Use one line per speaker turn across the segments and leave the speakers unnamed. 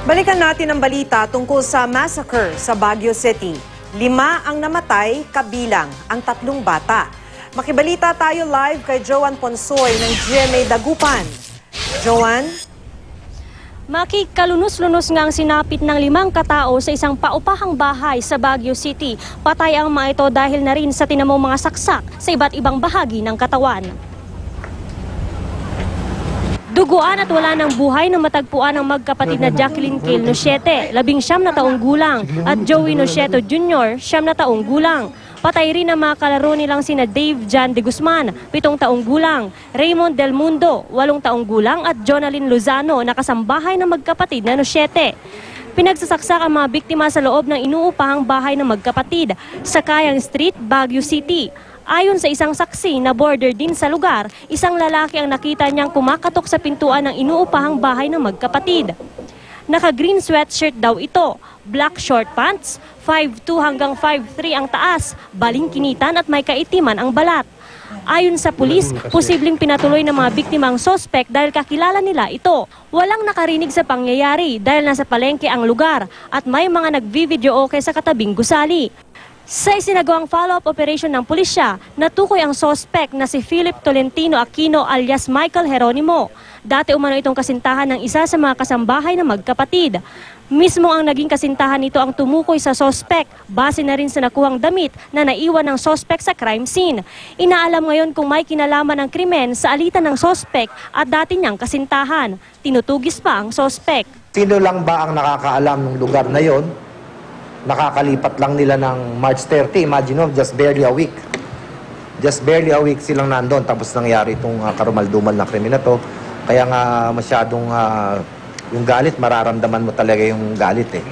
Balikan natin ang balita tungkol sa massacre sa Baguio City. 5 ang namatay, kabilang ang 3 bata. Makibalita tayo live kay Joan Ponsoy ng GMA Dagupan. Joan?
Maki, kalunos-lunos nga ang sinapit ng 5 katao sa isang paupahang bahay sa Baguio City. Patay ang mga ito dahil na rin sa tinamong mga saksak sa iba't ibang bahagi ng katawan. Duguan at wala ng buhay na matagpuan ng magkapatid na Jacqueline Cale Nociete, 19 na taong gulang, at Joey Nocieto Jr., 9 na taong gulang. Patay rin ang mga kalaro nilang sina Dave Jan de Guzman, 7 taong gulang, Raymond Del Mundo, 8 taong gulang, at Jonalyn Lozano na kasambahay ng magkapatid na Nociete. Pinagsasaksak ang mga biktima sa loob ng inuupahang bahay ng magkapatid sa Kayang Street, Baguio City. Ayon sa isang saksi na border din sa lugar, isang lalaki ang nakita niyang kumakatok sa pintuan ng inuupahang bahay ng magkapatid. Naka-green sweatshirt daw ito, black short pants, 5'2 hanggang 5'3 ang taas, balingkinitan at may kaitiman ang balat. Ayon sa pulis, posibleng pinatuloy ng mga biktima ang sospek dahil kakilala nila ito. Walang nakarinig sa pangyayari dahil nasa palengke ang lugar at may mga nagvi-videoke sa katabing gusali. Sa isinagawang follow-up operation ng pulisya, natukoy ang sospek na si Philip Tolentino Aquino alias Michael Jeronimo. Dati umano itong kasintahan ng isa sa mga kasambahay na magkapatid. Mismo ang naging kasintahan nito ang tumukoy sa sospek, base na rin sa nakuhang damit na naiwan ng sospek sa crime scene. Inaalam ngayon kung may kinalaman ng krimen sa alitan ng sospek at dati niyang kasintahan. Tinutugis pa ang sospek.
Sino lang ba ang nakakaalam ng lugar na yon? Nakakalipat lang nila ng March 30, imagine mo, just barely a week. Just barely a week silang nandun, tapos nangyari itong karumal-dumal na krimen na to. Kaya nga masyadong yung galit, mararamdaman mo talaga yung galit eh.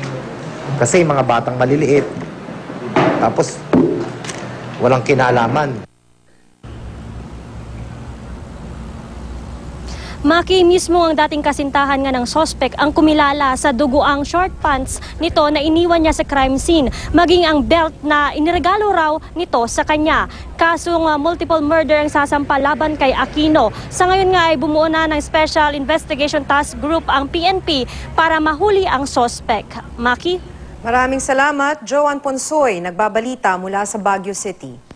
Kasi mga batang maliliit, tapos walang kinalaman.
Maki, mismo ang dating kasintahan nga ng sospek ang kumilala sa duguang short pants nito na iniwan niya sa crime scene, maging ang belt na iniregalo raw nito sa kanya. Kasong multiple murder ang sasampa laban kay Aquino. Sa ngayon nga ay bumuo na ng Special Investigation Task Group ang PNP para mahuli ang sospek. Maki?
Maraming salamat, Joan Ponsoy, nagbabalita mula sa Baguio City.